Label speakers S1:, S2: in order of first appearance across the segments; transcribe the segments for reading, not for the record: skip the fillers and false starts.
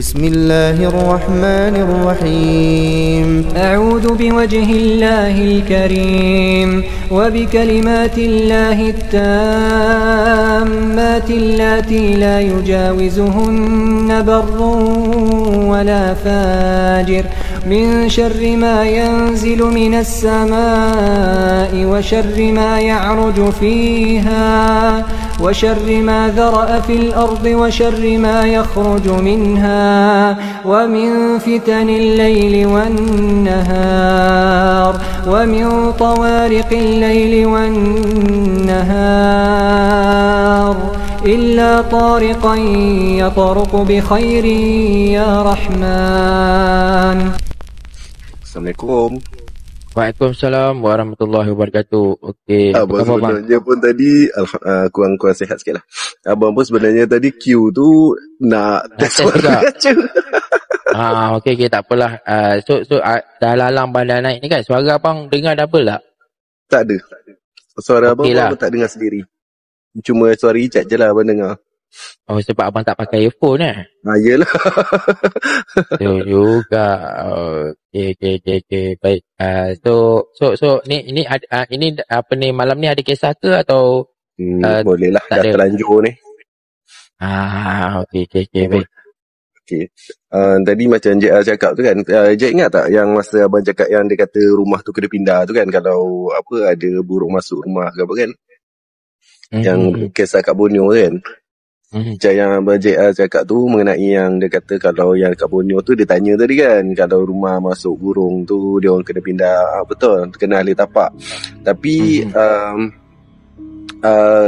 S1: بسم الله الرحمن الرحيم
S2: أعوذ بوجه الله الكريم وبكلمات الله التامات اللاتي لا يجاوزهن بر ولا فاجر من شر ما ينزل من السماء وشر ما يعرج فيها وشر ما ذرأ في الأرض وشر ما يخرج منها ومن فتن الليل والنهار ومن طوارق الليل والنهار إلا طارقا يطرق بخير يا رحمن.
S3: Assalamualaikum.
S4: Waalaikumsalam warahmatullahi wabarakatuh. Okey,
S3: Abang sebenarnya pun tadi kurang-kurang sihat sikit lah. Abang pun sebenarnya tadi Q tu nak test suara kaca.
S4: Okey, tak apalah. So dah lalang bandar naik ni kan, suara abang dengar double tak?
S3: Tak ada. Suara abang
S4: lah.
S3: pun tak dengar sendiri. Cuma suara Icat je lah abang dengar.
S4: Oh, sebab abang tak pakai earphone
S3: Yelah.
S4: Tu juga. Okey. Baik. So ni apa ni, malam ni ada kisah ke atau
S3: boleh lah, dah terlanjur ni.
S4: Okey, baik.
S3: Okay. Tadi macam JR cakap tu kan, Jack ingat tak yang masa abang cakap yang dia kata rumah tu kena pindah tu kan, kalau apa ada burung masuk rumah ke apa kan, yang kisah kat Borneo tu kan. Macam yang abang JR cakap tu mengenai yang dia kata kalau yang kat Borneo tu, dia tanya tadi kan, kalau rumah masuk burung tu dia orang kena pindah. Betul, kena alih tapak. Tapi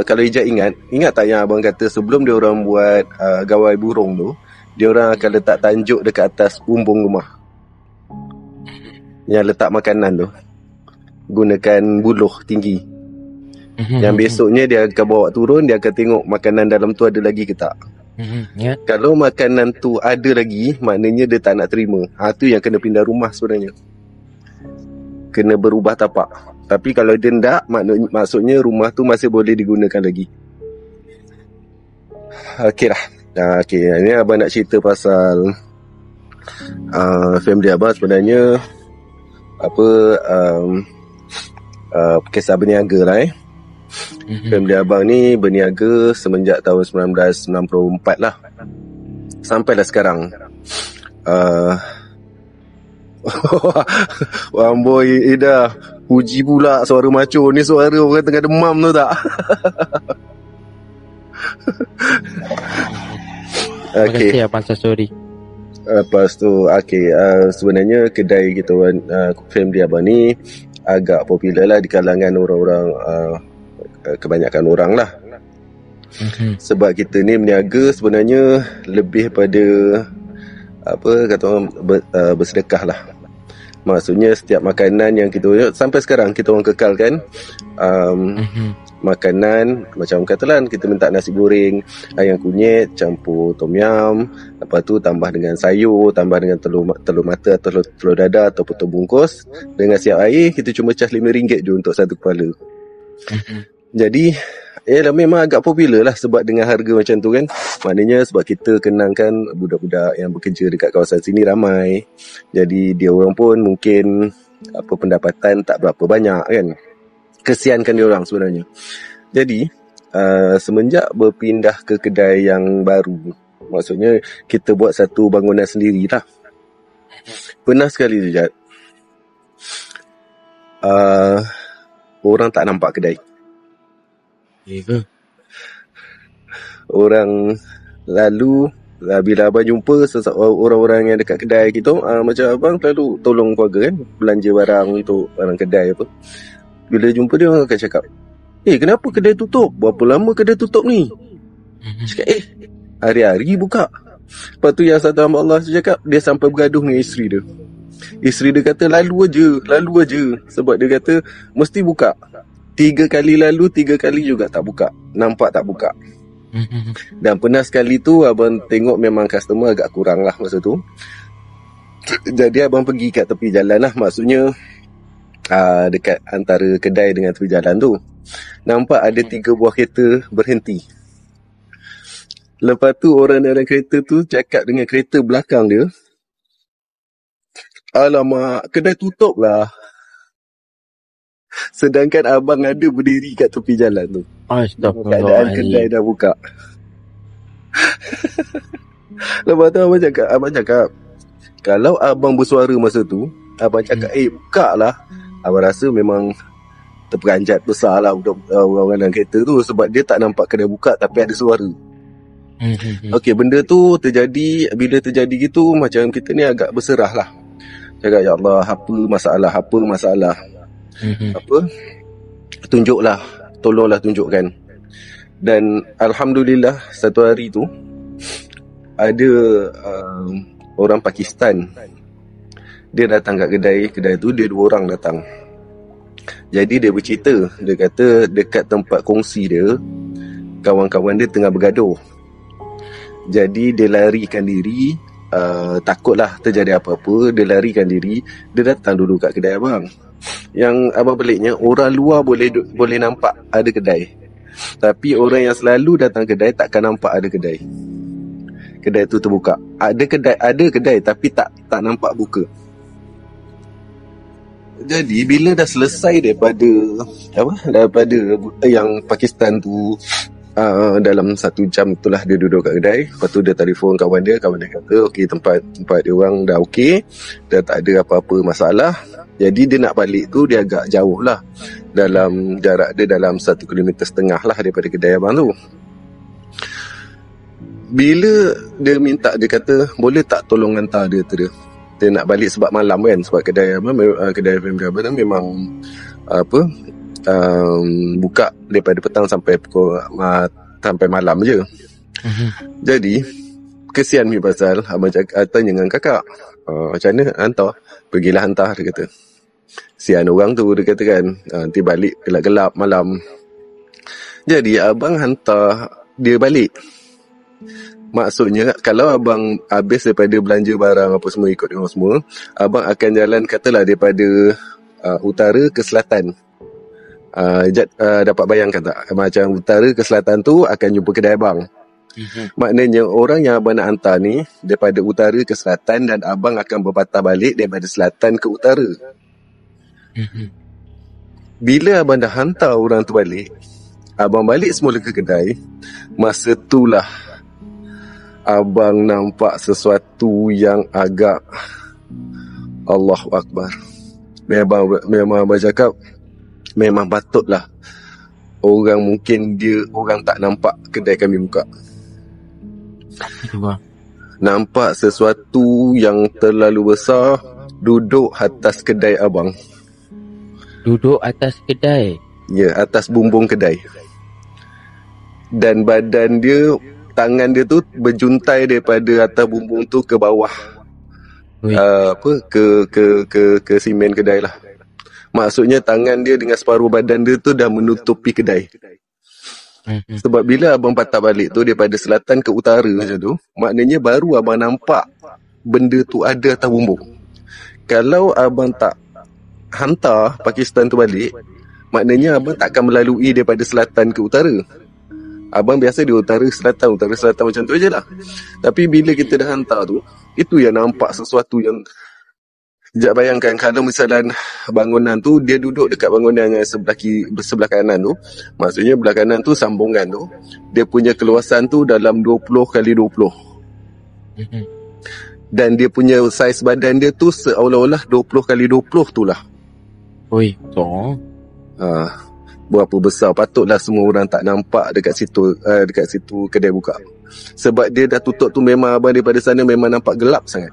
S3: kalau Ijat ingat tak yang abang kata sebelum dia orang buat gawai burung tu, dia orang akan letak tanjuk dekat atas bumbung rumah yang letak makanan tu, gunakan buluh tinggi. Yang besoknya dia akan bawa turun, dia akan tengok makanan dalam tu ada lagi ke tak. Kalau makanan tu ada lagi, maknanya dia tak nak terima. Tu yang kena pindah rumah sebenarnya, kena berubah tapak. Tapi kalau dia tak, maksudnya rumah tu masih boleh digunakan lagi. Okey lah. Okay, ini abang nak cerita pasal family abang sebenarnya kisah berniaga lah Family abang ni berniaga semenjak tahun 1994 lah, sampailah sekarang. Amboi Ida puji pula suara maco ni, suara orang tengah demam tu tak?
S4: Terima kasih Abang Sasori.
S3: Lepas tu sebenarnya kedai kita family abang ni agak popular lah di kalangan orang-orang, kebanyakan orang lah. Sebab kita ni berniaga sebenarnya lebih pada kata orang bersedekah lah. Maksudnya setiap makanan yang kita sampai sekarang kita orang kekalkan, makanan macam katalah kita minta nasi goreng ayam kunyit campur tom yum, lepas tu tambah dengan sayur, tambah dengan telur mata atau telur dadah atau telur bungkus dengan siap air, kita cuma cas RM5 je untuk satu kepala. Jadi memang agak popular lah sebab dengan harga macam tu kan. Maknanya sebab kita kenangkan budak-budak yang bekerja dekat kawasan sini ramai, jadi dia orang pun mungkin pendapatan tak berapa banyak kan, kesiankan dia orang sebenarnya. Jadi semenjak berpindah ke kedai yang baru, maksudnya kita buat satu bangunan sendiri lah, pernah sekali je orang tak nampak kedai. Orang lalu bila abang jumpa orang-orang yang dekat kedai kita, macam abang selalu tolong keluarga kan, belanja barang untuk barang kedai apa. Bila jumpa dia, orang akan cakap, kenapa kedai tutup? Berapa lama kedai tutup ni? Cakap, hari-hari buka. Lepas tu yang satu hamba Allah cakap, dia sampai bergaduh dengan isteri dia. Isteri dia kata, lalu aja. Sebab dia kata, mesti buka. 3 kali lalu, 3 kali juga tak buka. Nampak tak buka. Dan pernah sekali tu abang tengok memang customer agak kurang lah masa tu. Jadi abang pergi kat tepi jalan lah, maksudnya dekat antara kedai dengan tepi jalan tu, nampak ada 3 buah kereta berhenti. Lepas tu orang dalam kereta tu cakap dengan kereta belakang dia, alamak, kedai tutup lah. Sedangkan abang ada berdiri kat tepi jalan tu. Keadaan kedai dah buka. Lepas tu abang cakap, kalau abang bersuara masa tu, abang cakap, buka lah. Abang rasa memang terperanjat besar lah orang dalam kereta tu, sebab dia tak nampak kedai buka tapi ada suara. Okey, benda tu terjadi. Bila terjadi gitu, macam kita ni agak berserah lah. Cakap, ya Allah, apa masalah? Tunjuklah, tolonglah tunjukkan. Dan Alhamdulillah, satu hari tu ada orang Pakistan. Dia datang kat kedai tu, dia 2 orang datang. Jadi dia bercerita, dia kata dekat tempat kongsi dia, kawan-kawan dia tengah bergaduh. Jadi dia larikan diri, takutlah terjadi apa-apa, dia larikan diri, dia datang duduk kat kedai abang. Yang abang peliknya, orang luar boleh nampak ada kedai, tapi orang yang selalu datang kedai takkan nampak ada kedai. Kedai tu terbuka. Ada kedai tapi tak nampak buka. Jadi bila dah selesai daripada yang Pakistan tu, dalam 1 jam itulah dia duduk kat kedai. Lepas tu dia telefon kawan dia kata okey, tempat dia orang dah okey, dah tak ada apa-apa masalah. Jadi dia nak balik tu dia agak jauh lah, dalam jarak dia dalam 1.5 km lah daripada kedai abang tu. Bila dia minta, dia kata boleh tak tolong hantar dia nak balik sebab malam kan, sebab kedai FMK tu memang buka daripada petang sampai malam je. Jadi kesian mi pasal abang cakap, tanya dengan kakak, macam mana hantar? Pergilah hantar, dia kata. Sian orang tu, dia kata kan, nanti balik gelap-gelap malam. Jadi abang hantar dia balik. Maksudnya kalau abang habis daripada belanja barang apa semua, ikut orang semua, abang akan jalan katalah daripada utara ke selatan. Dapat bayangkan tak, macam utara ke selatan tu akan jumpa kedai abang. Maknanya orang yang abang nak hantar ni daripada utara ke selatan, dan abang akan berpatah balik daripada selatan ke utara. Bila abang dah hantar orang tu balik, abang balik semula ke kedai. Masa itulah abang nampak sesuatu yang agak Allahu Akbar. Memang abang cakap, memang patutlah orang tak nampak kedai kami buka. Nampak sesuatu yang terlalu besar duduk atas kedai abang.
S4: Duduk atas kedai?
S3: Ya, atas bumbung kedai. Dan badan dia, tangan dia tu berjuntai daripada atas bumbung tu ke bawah. Ke simen kedai lah. Maksudnya tangan dia dengan separuh badan dia tu dah menutupi kedai. Sebab bila abang patah balik tu daripada selatan ke utara macam tu, maknanya baru abang nampak benda tu ada atas bumbung. Kalau abang tak hantar Pakistan tu balik, maknanya abang tak akan melalui daripada selatan ke utara. Abang biasa di utara selatan macam tu je lah. Tapi bila kita dah hantar tu, itu yang nampak sesuatu yang, sekejap bayangkan kalau misalnya bangunan tu, dia duduk dekat bangunan yang sebelah kanan tu, maksudnya belah kanan tu sambungan tu, dia punya keluasan tu dalam 20x20. Dan dia punya saiz badan dia tu seolah-olah 20x20 tu lah.
S4: Oi,
S3: berapa besar, patutlah semua orang tak nampak dekat situ kedai buka. Sebab dia dah tutup tu, memang abang daripada sana memang nampak gelap sangat.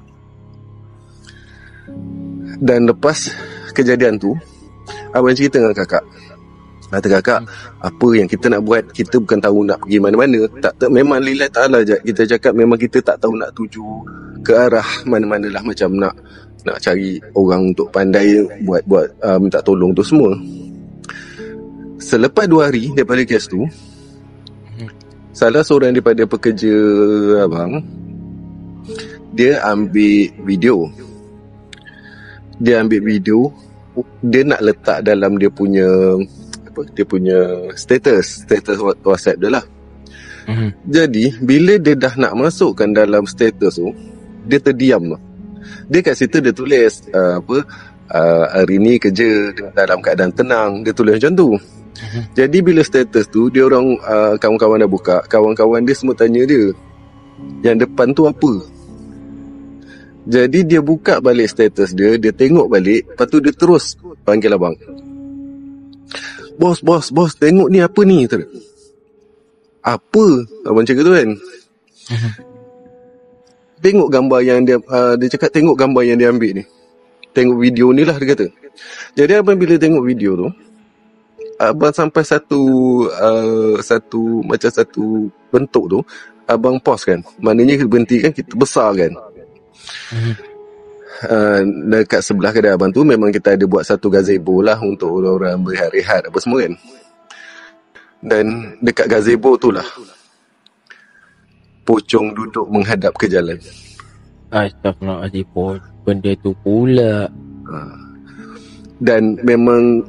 S3: Dan lepas kejadian tu, abang cerita dengan kakak. Kata kakak, apa yang kita nak buat? Kita bukan tahu nak pergi mana-mana. Tak memang lillahi ta'ala je. Kita cakap memang kita tak tahu nak tuju ke arah mana-mana lah. Macam nak cari orang untuk pandai buat minta tolong tu semua. Selepas 2 hari daripada kes tu, salah seorang daripada pekerja abang, dia ambil video. Dia nak letak dalam dia punya status WhatsApp dia lah. Jadi bila dia dah nak masukkan dalam status tu, dia terdiam tu. Dia kat situ dia tulis hari ni kerja dalam keadaan tenang. Dia tulis macam tu. Jadi bila status tu, dia orang kawan-kawan dah buka, kawan-kawan dia semua tanya dia, yang depan tu apa? Jadi dia buka balik status dia, dia tengok balik, lepas tu dia terus panggil abang. Bos, tengok ni apa ni? Apa? Abang cakap tu kan. Tengok gambar yang dia cakap, tengok gambar yang dia ambil ni. Tengok video ni lah, dia kata. Jadi abang bila tengok video tu, abang sampai satu bentuk tu, abang pause kan. Maknanya berhenti kan, kita besar kan. Dekat sebelah kedai abang tu memang kita ada buat satu gazebo lah untuk orang-orang berehat-rehat apa semua kan. Dan dekat gazebo tu lah pocong duduk menghadap ke jalan.
S4: Astagfirullahaladzim, benda tu pula.
S3: Dan memang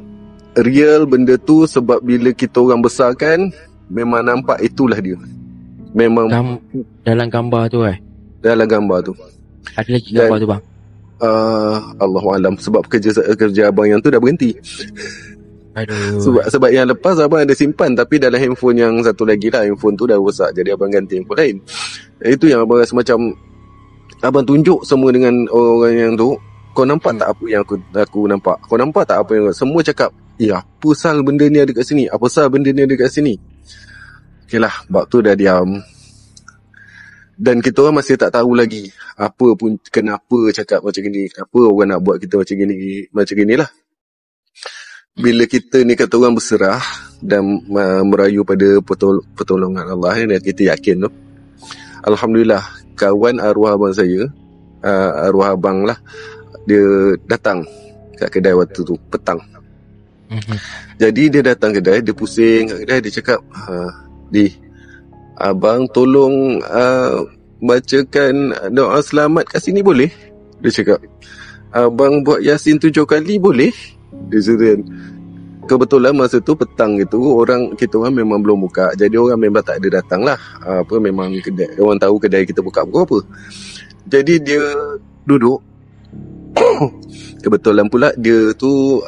S3: real benda tu, sebab bila kita orang besarkan memang nampak itulah dia. Memang
S4: dalam gambar tu
S3: dalam gambar tu.
S4: Ada lagi gambar tu bang?
S3: Allahualam, sebab kerja abang yang tu dah berhenti.
S4: Aduh.
S3: Sebab yang lepas abang ada simpan, tapi dalam handphone yang satu lagi lah, handphone tu dah rosak, jadi abang ganti handphone lain. Itu yang abang rasa macam abang tunjuk semua dengan orang yang tu. Kau nampak tak apa yang aku nampak? Kau nampak tak apa yang semua cakap? Apa sal benda ni ada kat sini? Apa sal benda ni ada kat sini? Okay lah, bab tu dah diam. Dan kita orang masih tak tahu lagi apa pun, kenapa cakap macam gini, kenapa orang nak buat kita macam gini lah. Bila kita ni kata orang berserah dan merayu pada pertolongan Allah ni, dan kita yakin tu, alhamdulillah, kawan arwah abang saya, arwah abang lah, dia datang kat kedai waktu tu petang. Jadi dia datang kedai, dia pusing kat kedai, dia cakap, abang tolong bacakan doa selamat kat sini boleh? Dia cakap, abang buat Yasin 7 kali boleh? Dia cakap. Kebetulan masa tu petang gitu, kita orang memang belum buka, jadi orang memang tak ada datang lah. Memang kedai, orang tahu kedai kita buka pukul apa. Jadi dia duduk. Kebetulan pula dia tu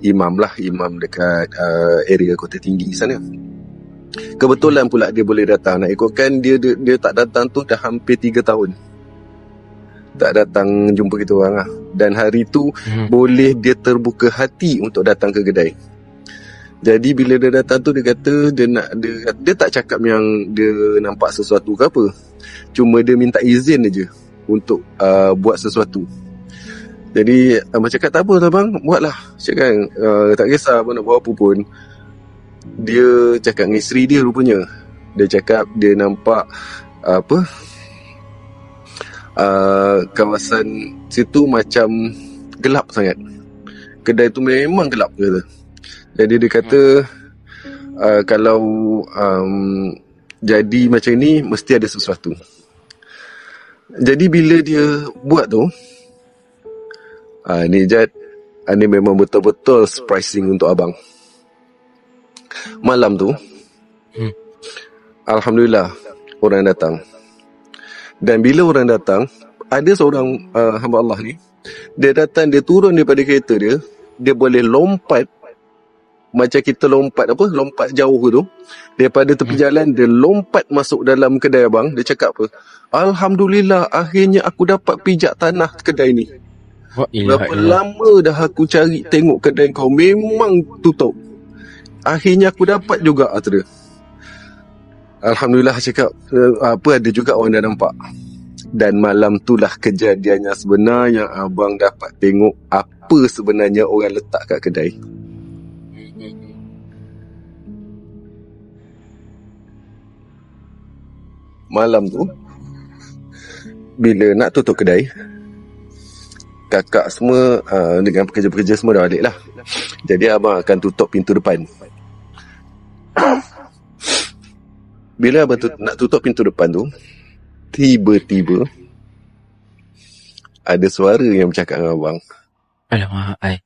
S3: imam dekat area Kota Tinggi sana. Kebetulan pula dia boleh datang. Nak ikutkan dia tak datang tu dah hampir 3 tahun. Tak datang jumpa kita orang lah. Dan hari tu boleh dia terbuka hati untuk datang ke kedai. Jadi bila dia datang tu, dia kata dia tak cakap yang dia nampak sesuatu ke apa. Cuma dia minta izin je untuk buat sesuatu. Jadi abang cakap, tak apa abang, buatlah. Cakap tak kisah abang nak buat apa pun. Dia cakap dengan isteri dia rupanya. Dia cakap dia nampak kawasan situ macam gelap sangat. Kedai tu memang gelap kata. Jadi dia kata kalau jadi macam ni mesti ada sesuatu. Jadi bila dia buat tu, ni Jad, ni memang betul-betul surprising untuk abang. Malam tu alhamdulillah orang datang. Dan bila orang datang, ada seorang hamba Allah ni, dia datang, dia turun daripada kereta dia, dia boleh lompat macam kita lompat jauh tu, daripada tepi jalan, dia lompat masuk dalam kedai abang. Dia cakap apa? Alhamdulillah, akhirnya aku dapat pijak tanah kedai ni. Berapa lama dah aku cari tengok kedai kau, memang tutup. Akhirnya aku dapat juga, dia. Alhamdulillah, cakap ada juga orang dah nampak. Dan malam itulah kejadiannya sebenar yang abang dapat tengok apa sebenarnya orang letak kat kedai. Malam tu, bila nak tutup kedai, kakak semua dengan pekerja-pekerja semua dah balik lah. Jadi abang akan tutup pintu depan. Bila abang nak tutup pintu depan tu, tiba-tiba ada suara yang bercakap dengan abang.
S4: Alamak,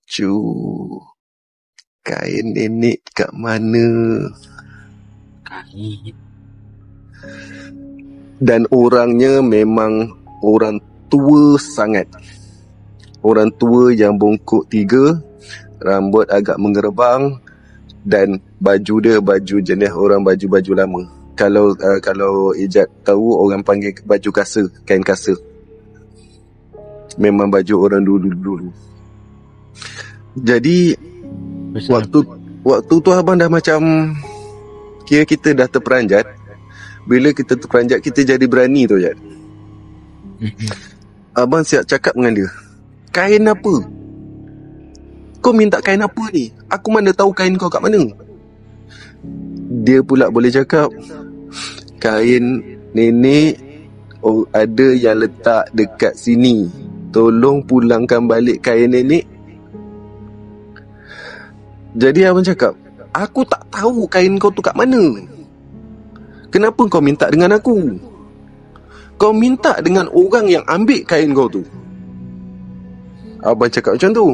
S3: Cu, kain nenek kat mana?
S4: Kain.
S3: Dan orangnya memang orang tua sangat. Orang tua yang bongkok 3, rambut agak mengerebang, dan baju dia baju jenis orang baju-baju lama. Kalau Ijat tahu, orang panggil baju kasa, kain kasa. Memang baju orang dulu. Jadi waktu tu abang dah macam kira kita dah terperanjat. Bila kita terperanjat, kita jadi berani tu je. Abang siap cakap dengan dia, kain apa? Kau minta kain apa ni? Aku mana tahu kain kau kat mana? Dia pula boleh cakap, kain nenek ada yang letak dekat sini. Tolong pulangkan balik kain nenek. Jadi abang cakap, aku tak tahu kain kau tu kat mana. Kenapa kau minta dengan aku? Kau minta dengan orang yang ambil kain kau tu. Abang cakap macam tu.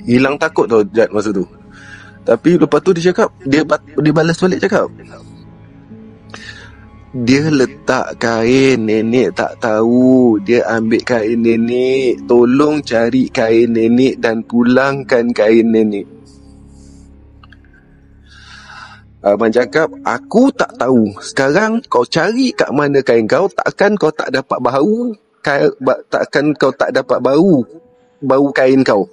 S3: Hilang takut tau Jad masa tu. Tapi lepas tu dia cakap, dia balas balik cakap, dia letak kain, nenek tak tahu. Dia ambil kain nenek. Tolong cari kain nenek dan pulangkan kain nenek. Abang cakap, aku tak tahu. Sekarang kau cari kat mana kain kau. Takkan kau tak dapat bau. Takkan kau tak dapat bau kain kau.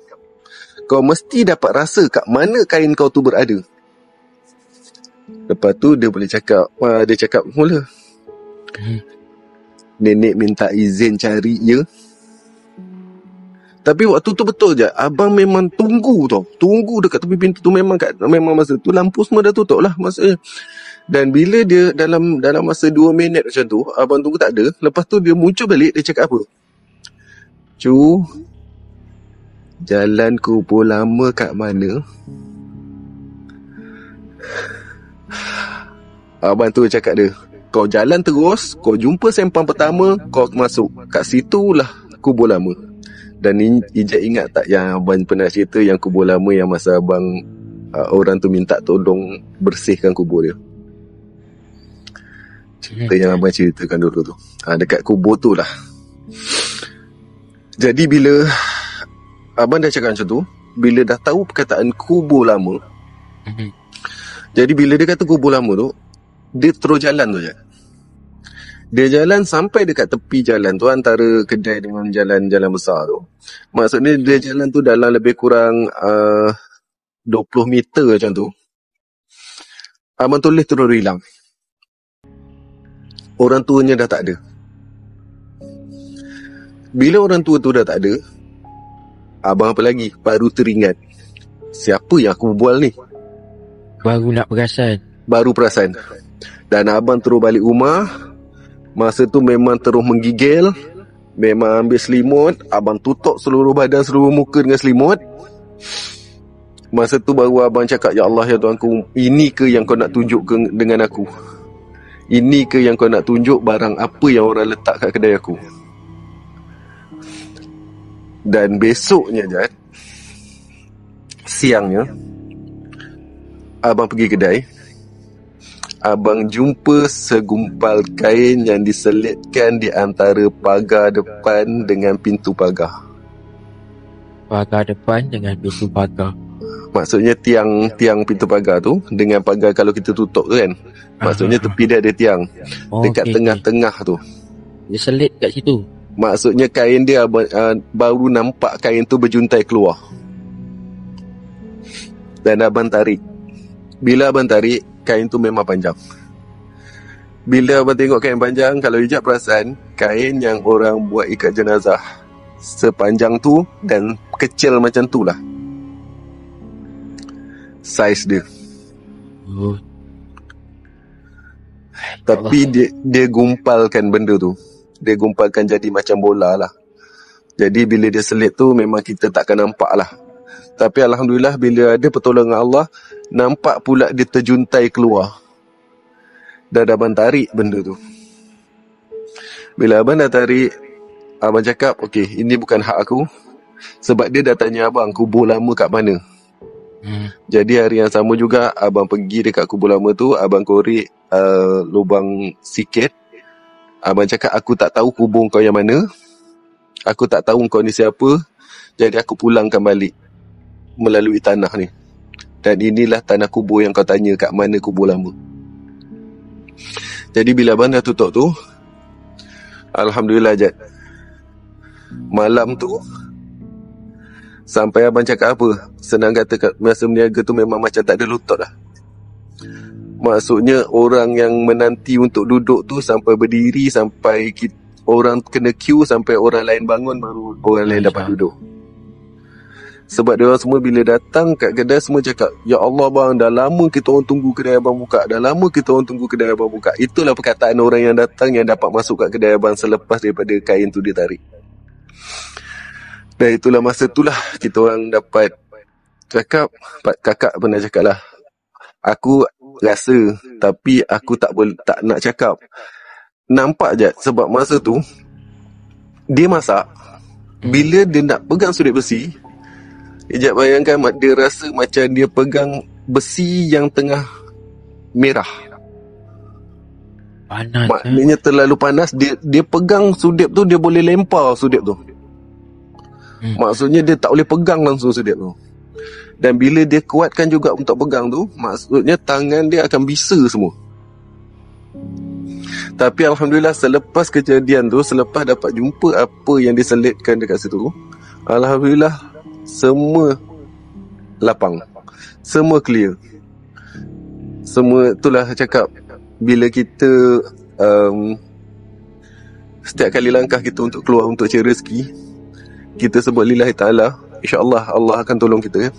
S3: Kau mesti dapat rasa kat mana kain kau tu berada. Lepas tu dia boleh cakap, dia cakap mula, nenek minta izin cari ya. Tapi waktu tu betul je, abang memang tunggu dekat tepi pintu tu. Memang masa tu lampu semua dah tutup lah maksudnya. Dan bila dia dalam masa 2 minit macam tu, abang tunggu tak ada. Lepas tu dia muncul balik, dia cakap apa? Cu, jalan kubur lama kat mana? Abang tu cakap dia, kau jalan terus, kau jumpa sempang pertama, kau masuk. Kat situlah kubur lama. Dan Ijat ingat tak yang abang pernah cerita yang kubur lama yang masa abang orang tu minta tolong bersihkan kubur dia. Cerita yang abang ceritakan dulu tu. Dekat kubur tu lah. Jadi bila abang dah cakap macam tu, bila dah tahu perkataan kubur lama, jadi bila dia kata kubur lama tu, dia terus jalan tu je. Dia jalan sampai dekat tepi jalan tu, antara kedai dengan jalan besar tu. Maksudnya dia jalan tu dalam lebih kurang 20 meter macam tu. Abang tulis terus hilang. Orang tuanya dah tak ada. Bila orang tua tu dah tak ada, abang apa lagi? Baru teringat, siapa yang aku berbual ni? Baru perasan. Dan abang terus balik rumah. Masa tu memang terus menggigil. Memang ambil selimut. Abang tutup seluruh badan, seluruh muka dengan selimut. Masa tu baru abang cakap, ya Allah ya Tuhanku, ini ke yang kau nak tunjuk dengan aku? Ini ke yang kau nak tunjuk barang apa yang orang letak kat kedai aku? Dan besoknya Jad, siangnya, abang pergi kedai. Abang jumpa segumpal kain yang diselitkan di antara pagar depan dengan pintu pagar.
S4: Pagar depan dengan pintu pagar.
S3: Maksudnya tiang pintu pagar tu dengan pagar kalau kita tutup tu kan. Maksudnya tepi dia ada tiang. Dekat tengah-tengah tu.
S4: Dia selit kat situ.
S3: Maksudnya kain dia baru nampak kain tu berjuntai keluar. Dan abang tarik. Bila abang tarik, kain tu memang panjang. Bila abang tengok kain panjang, kalau Ijat perasan, kain yang orang buat ikat jenazah sepanjang tu dan kecil macam tu lah saiz dia. Tapi dia gumpalkan benda tu. Dia gumpalkan jadi macam bola lah. Jadi bila dia selit tu, memang kita takkan nampak lah. Tapi Alhamdulillah bila ada pertolongan Allah, nampak pula dia terjuntai keluar. Dan abang tarik benda tu. Bila abang dah tarik, abang cakap, okey, ini bukan hak aku. Sebab dia dah tanya abang, kubur lama kat mana? Jadi hari yang sama juga abang pergi dekat kubur lama tu, abang korek lubang sikit. Abang cakap, aku tak tahu kubur kau yang mana, aku tak tahu kau ni siapa, jadi aku pulangkan balik melalui tanah ni. Dan inilah tanah kubur yang kau tanya kat mana kubur lama. Jadi bila abang dah tutup tu, alhamdulillah Jad, malam tu sampai abang cakap apa, senang kata masa berniaga tu memang macam tak ada lutut lah. Maksudnya orang yang menanti untuk duduk tu sampai berdiri, sampai orang kena queue, sampai orang lain bangun baru orang lain dapat duduk. Sebab dia orang semua bila datang kat kedai semua cakap, ya Allah bang, dah lama kita orang tunggu kedai abang buka, dah lama kita orang tunggu kedai abang buka. Itulah perkataan orang yang datang yang dapat masuk kat kedai abang selepas daripada kain tu ditarik. Dan itulah masa itulah kita orang dapat cakap, kakak pernah cakap lah, aku rasa tapi aku tak nak cakap. Nampak je sebab masa tu dia masak, bila dia nak pegang sudet besi, sekejap bayangkan dia rasa macam dia pegang besi yang tengah merah.
S4: Panas.
S3: Maknanya terlalu panas. Dia pegang sudet tu, dia boleh lempar sudet tu. Maksudnya dia tak boleh pegang langsung sudet tu. Dan bila dia kuatkan juga untuk pegang tu, maksudnya tangan dia akan bisa semua. Tapi alhamdulillah selepas kejadian tu, selepas dapat jumpa apa yang diselitkan dekat situ, alhamdulillah semua lapang, semua clear. Semua itulah cakap, bila kita setiap kali langkah kita untuk keluar untuk cari rezeki, kita sebut lillahi ta'ala, insyaAllah Allah akan tolong kita.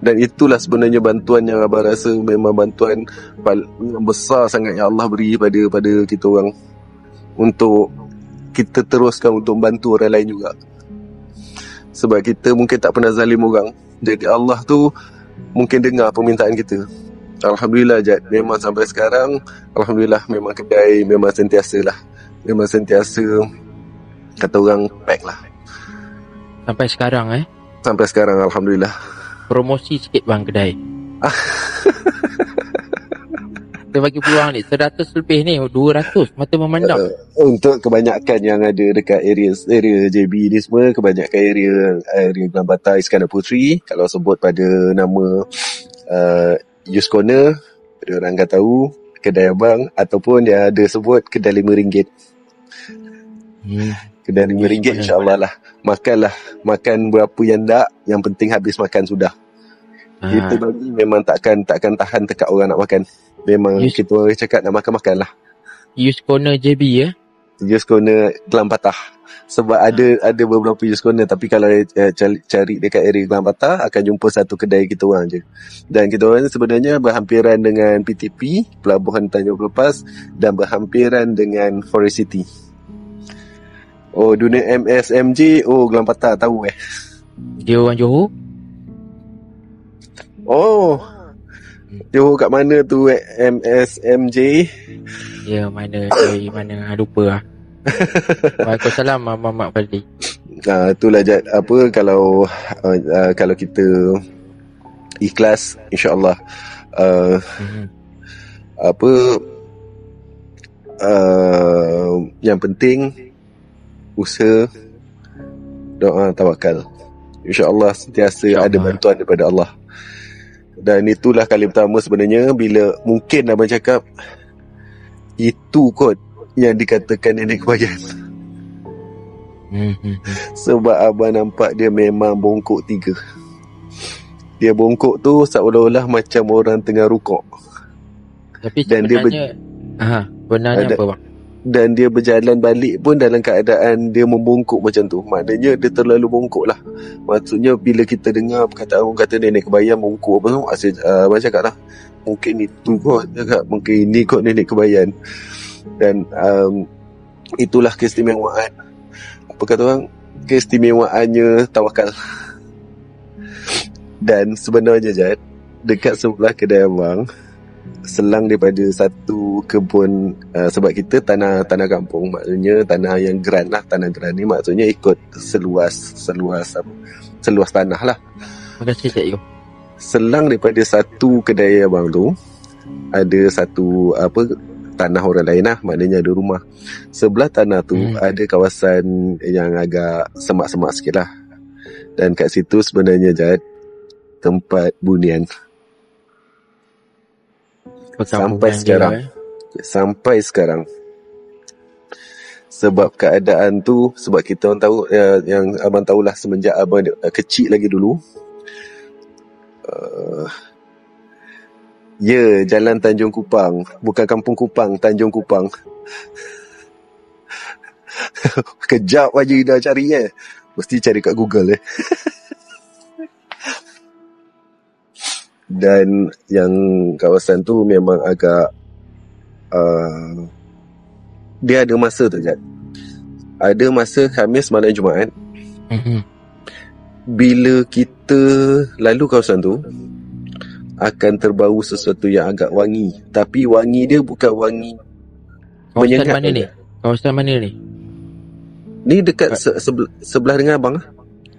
S3: Dan itulah sebenarnya bantuan yang abang rasa memang bantuan yang besar sangat yang Allah beri pada kita orang, untuk kita teruskan untuk membantu orang lain juga. Sebab kita mungkin tak pernah zalim orang, jadi Allah tu mungkin dengar permintaan kita. Alhamdulillah Jad, memang sampai sekarang alhamdulillah memang kedai memang sentiasa kata orang pack lah.
S4: Sampai sekarang
S3: Sampai sekarang alhamdulillah.
S4: Promosi sikit bang kedai. Kita bagi peluang ni 100 lebih ni, 200 mata memandang.
S3: Untuk kebanyakan yang ada dekat area JB ni semua, kebanyakan area Glam Batar, Iskandar Puteri. Kalau sebut pada nama Yus Corner, dia orang akan tahu kedai abang, ataupun dia ada sebut kedai RM5. Kedai RM5 insyaAllah lah. Makan berapa yang tak, yang penting habis makan sudah. Kita bagi memang takkan tahan dekat orang nak makan. Memang kita orang cakap nak makan lah.
S4: Yus Corner JB ya?
S3: Yus Corner Glam Batar. Sebab ada beberapa Yus Corner, tapi kalau cari dekat area Glam Batar akan jumpa satu kedai kita orang je. Dan kita orang sebenarnya berhampiran dengan PTP, Pelabuhan Tanjung Pelepas, dan berhampiran dengan Forest City. Oh, dunia MSMJ, Glam Batar tahu
S4: Dia orang Johor?
S3: Oh, Johor kat mana tu MSMJ?
S4: Ya, mana lupa lah. Waalaikumsalam Muhammad Fadli.
S3: Itulah Jad, apa kalau kita ikhlas, insyaAllah yang penting usaha, doa, tawakal. InsyaAllah sentiasa ada bantuan daripada Allah. Dan itulah kali pertama sebenarnya bila mungkin abang cakap itu kot yang dikatakan nenek kebayan. Sebab abang nampak dia memang bongkok 3. Dia bongkok tu seolah-olah macam orang tengah rukuk.
S4: Tapi sebenarnya benarnya apa bang?
S3: Dan dia berjalan balik pun dalam keadaan dia membongkok macam tu. Maknanya dia terlalu bongkok lah. Maksudnya bila kita dengar perkataan orang kata nenek kebayan bongkok apa semua, abang cakap lah, mungkin itu kot, mungkin ini kot nenek kebayan. Dan itulah keistimewaan, apa kata orang, keistimewaannya tawakal. Dan sebenarnya Jad, dekat sebelah kedai abang, selang daripada satu kebun, sebab kita tanah kampung, maknanya tanah yang geran lah. Tanah geran ni maksudnya ikut seluas tanah lah.
S4: Terima kasih cikgu.
S3: selang daripada satu kedai abang tu ada satu tanah orang lain lah, maknanya ada rumah. Sebelah tanah tu ada kawasan yang agak semak-semak sikit lah. Dan kat situ sebenarnya Jad, tempat bunian. Sampai sekarang. Sebab keadaan tu, sebab kita orang tahu, yang abang tahulah semenjak abang kecil lagi dulu, Jalan Tanjung Kupang, bukan Kampung Kupang, Tanjung Kupang. Kejap aja dah cari mesti cari kat Google Dan yang kawasan tu memang agak dia ada masa tu Jad. Ada masa Khamis, malam Jumaat, bila kita lalu kawasan tu, akan terbau sesuatu yang agak wangi. Tapi wangi dia bukan wangi
S4: menyengat. Kawasan mana ni? Kawasan mana ni?
S3: Ni dekat sebelah dengan abang.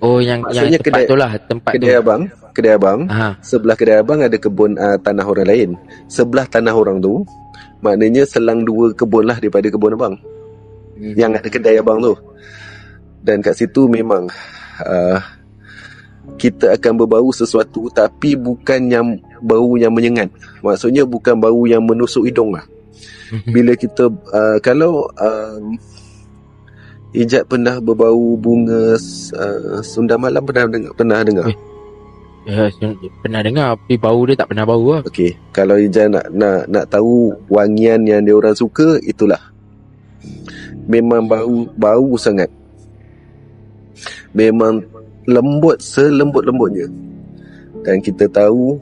S4: Oh, yang tempat tu lah. Kedai abang. Sebelah kedai abang ada kebun tanah orang lain. Sebelah tanah orang tu, maknanya selang 2 kebun lah daripada kebun abang. Yang ada kedai abang tu. Dan kat situ memang kita akan berbau sesuatu, tapi bukan yang bau yang menyengat. Maksudnya bukan bau yang menusuk hidung lah. Bila kita kalau Ijat pernah berbau bunga Sunda Malam, pernah dengar? Pernah dengar, tapi bau dia tak pernah bau lah.
S3: Okey, kalau Ijat nak tahu wangian yang dia orang suka, itulah. Memang bau sangat. Memang lembut, selembut-lembutnya. Dan kita tahu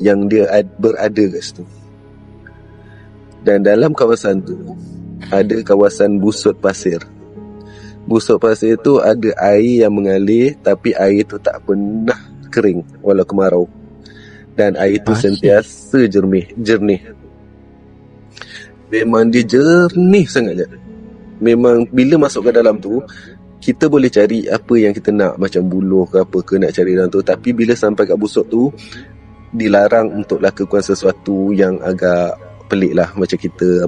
S3: yang dia berada kat situ. Dan dalam kawasan tu ada kawasan busut pasir. Busut pasir tu ada air yang mengalir, tapi air tu tak pernah kering walau kemarau. Dan air tu sentiasa jernih. Memang dia jernih sangat je. Memang bila masuk ke dalam tu, kita boleh cari apa yang kita nak, macam buluh ke apa ke nak cari dalam tu. Tapi bila sampai kat busuk tu, dilarang untuk lakukan sesuatu yang agak pelik lah. Macam kita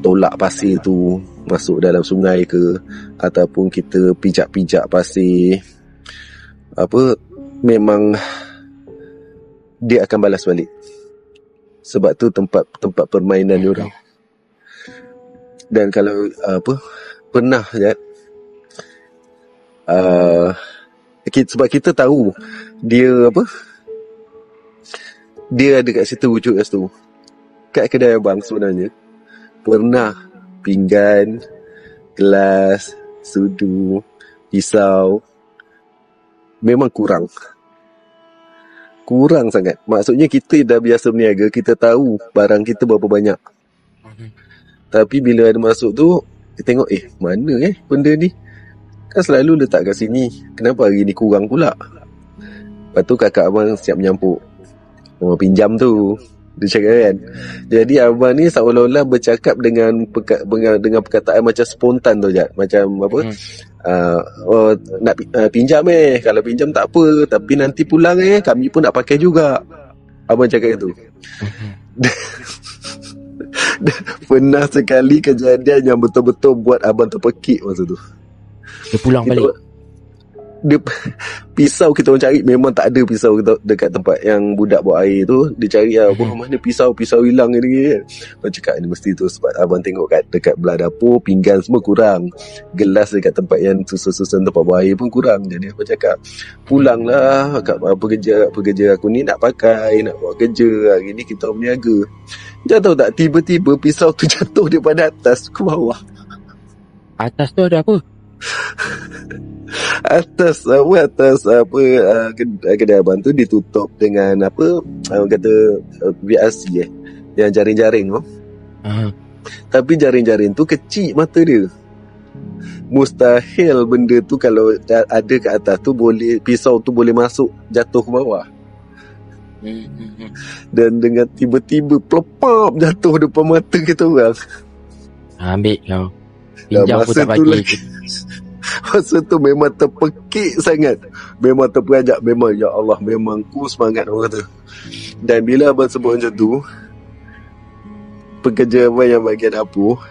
S3: tolak pasir tu masuk dalam sungai ke, ataupun kita pijak-pijak pasir. Memang dia akan balas balik. Sebab tu tempat permainan diorang. Dan kalau pernah je, sebab kita tahu dia dia ada kat situ, wujud kat situ. Kat kedai abang sebenarnya pernah pinggan, gelas, sudu, pisau memang kurang sangat. Maksudnya kita dah biasa berniaga, kita tahu barang kita berapa banyak. Tapi bila ada masuk tu, kita tengok mana benda ni, kan selalu letak kat sini, kenapa hari ni kurang pula. Lepas tu kakak abang siap menyampuk, pinjam tu, dia cakap kan. Jadi abang ni seolah-olah bercakap dengan perkataan macam spontan tu je. Macam nak pinjam kalau pinjam tak apa, tapi nanti pulang kami pun nak pakai juga. Abang cakap itu. Pernah sekali kejadian yang betul-betul buat abang terpekik masa tu.
S4: Dia pulang balik.
S3: Pisau kita orang cari, memang tak ada pisau dekat tempat yang budak buat air tu. Dia cari mana pisau hilang ni. Abang cakap ni mesti tu, sebab abang tengok dekat belah dapur, pinggan semua kurang, gelas dekat tempat yang susun-susun tempat buat air pun kurang. Jadi abang cakap, pulanglah kat pekerja aku ni nak pakai, nak buat kerja, hari ni kita orang berniaga. Jangan tahu tak, tiba-tiba pisau tu jatuh daripada atas ke bawah.
S4: Atas tu ada apa?
S3: Atas kedai abang tu ditutup dengan kata VRC yang jaring-jaring tu. Tapi jaring-jaring tu kecil mata dia. Mustahil benda tu kalau ada kat atas tu pisau tu boleh masuk jatuh ke bawah. Dan dengan tiba-tiba plepap jatuh depan mata kita orang.
S4: Ambil kau. Pinjam pun tak bagi.
S3: masa tu memang terpekik sangat, memang terperanjat, memang ya Allah, memang ku semangat orang kata. Dan bila abang sebut macam tu, pekerja abang yang bagian dapur,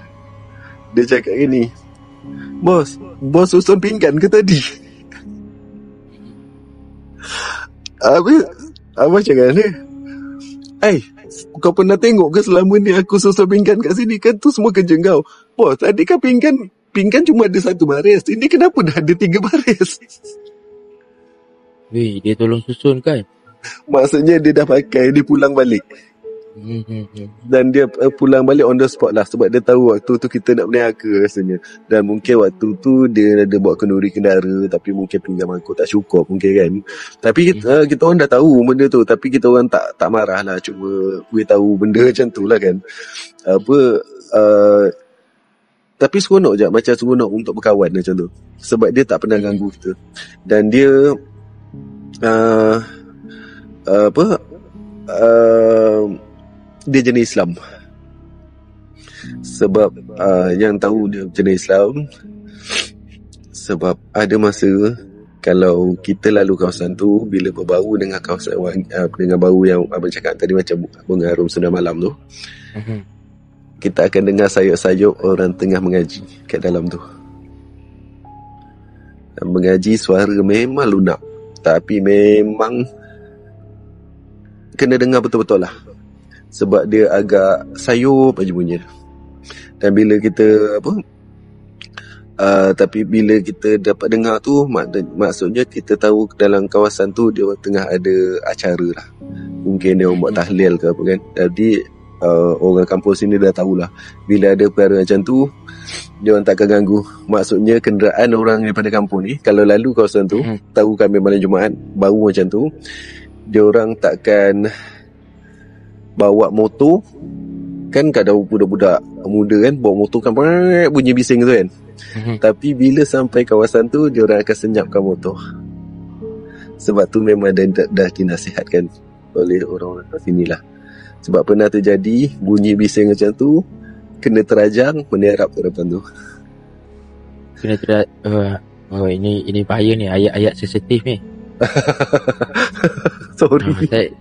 S3: dia cakap gini, Bos susun pinggan ke tadi? Abang cakap ni, kau pernah tengok ke selama ni aku susun pinggan kat sini? Kan tu semua kerja kau. Bos, tadi kan pinggan cuma ada 1 baris. Ini kenapa dah ada 3 baris?
S4: Weh, dia tolong susun kan?
S3: Maksudnya dia dah pakai, dia pulang balik. Dan dia pulang balik on the spot lah. Sebab dia tahu waktu tu kita nak berniaga rasanya. Dan mungkin waktu tu dia ada bawa kenduri kendara, tapi mungkin pinjam aku tak cukup mungkin kan. Tapi kita orang dah tahu benda tu, tapi kita orang tak marah lah. Cuma beritahu benda macam tu lah kan. Tapi seronok je, macam seronok untuk berkawan macam tu. Sebab dia tak pernah ganggu kita. Dan dia dia jenis Islam. Sebab yang tahu dia jenis Islam, sebab ada masa kalau kita lalu kawasan tu, bila berbau dengan kawasan dengan bau yang abang cakap tadi macam bunga harum sudah malam tu, kita akan dengar sayup-sayup orang tengah mengaji kat dalam tu. Dan mengaji suara memang lunak, tapi memang kena dengar betul-betul lah. Sebab dia agak sayup aja bunyi. Dan bila kita tapi bila kita dapat dengar tu, maksudnya kita tahu dalam kawasan tu dia tengah ada acara lah. Mungkin dia buat tahlil ke apa kan. Jadi orang kampus sini dah tahulah, bila ada perkara macam tu, dia orang tak akan ganggu. Maksudnya kenderaan orang daripada kampung ni kalau lalu kawasan tu, tahu kami malam Jumaat bau macam tu, dia orang takkan bawa motor. Kan kadang budak-budak muda kan bawa motor kan bunyi bising tu kan. Tapi bila sampai kawasan tu, dia orang akan senyapkan motor. Sebab tu memang dah dinasihatkan oleh orang-orang kat sini lah. Sebab pernah terjadi bunyi bising macam tu, kena terajang menerap ke depan tu.
S4: Kena ini bahaya ni, ayat-ayat sensitif ni.
S3: Sorry.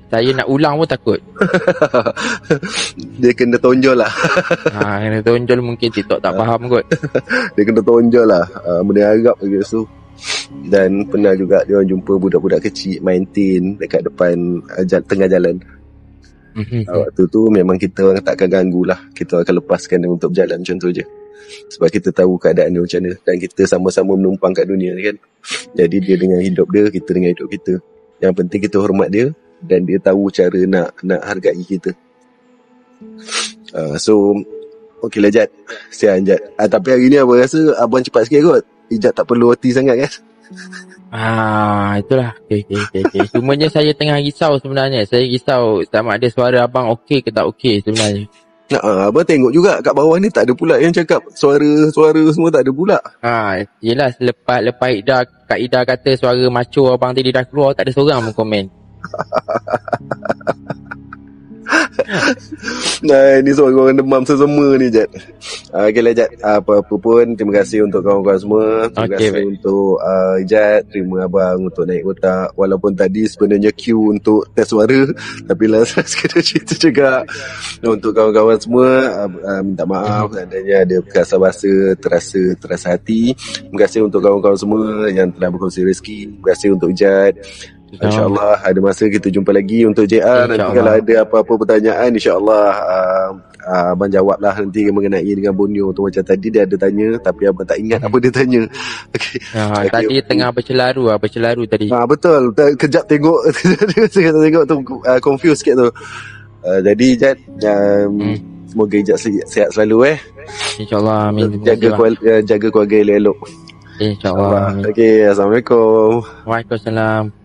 S4: Saya nak ulang pun takut.
S3: Dia kena tonjol lah.
S4: Kena tonjol, mungkin TikTok tak faham kot.
S3: Dia kena tonjol lah, menerap lagi tu. Dan pernah juga dia orang jumpa budak-budak kecil main tin dekat depan tengah jalan. Waktu tu memang kita orang tak akan ganggu lah. Kita akan lepaskan dia untuk berjalan macam tu je. Sebab kita tahu keadaan dia macam mana. Dan kita sama-sama menumpang kat dunia ni kan. Jadi dia dengan hidup dia, kita dengan hidup kita. Yang penting kita hormat dia, dan dia tahu cara nak hargai kita. So okey lah Jad, sian Jad. Tapi hari ni abang rasa abang cepat sikit kot. Ijat tak perlu OT sangat kan.
S4: Itulah. Okay. Cumanya saya tengah risau sebenarnya. Saya risau sama ada suara abang okey ke tak okey sebenarnya.
S3: Abang tengok juga kat bawah ni tak ada pula yang cakap suara semua tak ada pula.
S4: Yelah, lepas Kak Ida kata suara macho abang tadi dah keluar, tak ada seorang pun komen.
S3: Nah, ni suara orang demam semua ni Jad. Okey lah Jad, apa-apa pun terima kasih untuk kawan-kawan semua. Terima kasih untuk Jad, terima abang untuk naik otak. Walaupun tadi sebenarnya queue untuk test suara, tapi lah sekadar cerita juga. Untuk kawan-kawan semua, minta maaf adanya ada perkasa bahasa terasa hati. Terima kasih untuk kawan-kawan semua yang telah berkongsi rezeki. Terima kasih untuk Jad. InsyaAllah ada masa kita jumpa lagi untuk JR. Nanti kalau ada apa-apa pertanyaan, InsyaAllah abang jawab lah nanti mengenai dengan Borneo tu. Macam tadi dia ada tanya, tapi abang tak ingat apa dia tanya. Okay.
S4: Tadi tengah bercelaru tadi.
S3: Betul, kejap tengok tengok tu confused sikit tu. Jadi Jad, semoga Ijat sihat selalu
S4: InsyaAllah, amin.
S3: Jaga keluarga elok-elok.
S4: InsyaAllah.
S3: Okay, Assalamualaikum.
S4: Waalaikumsalam.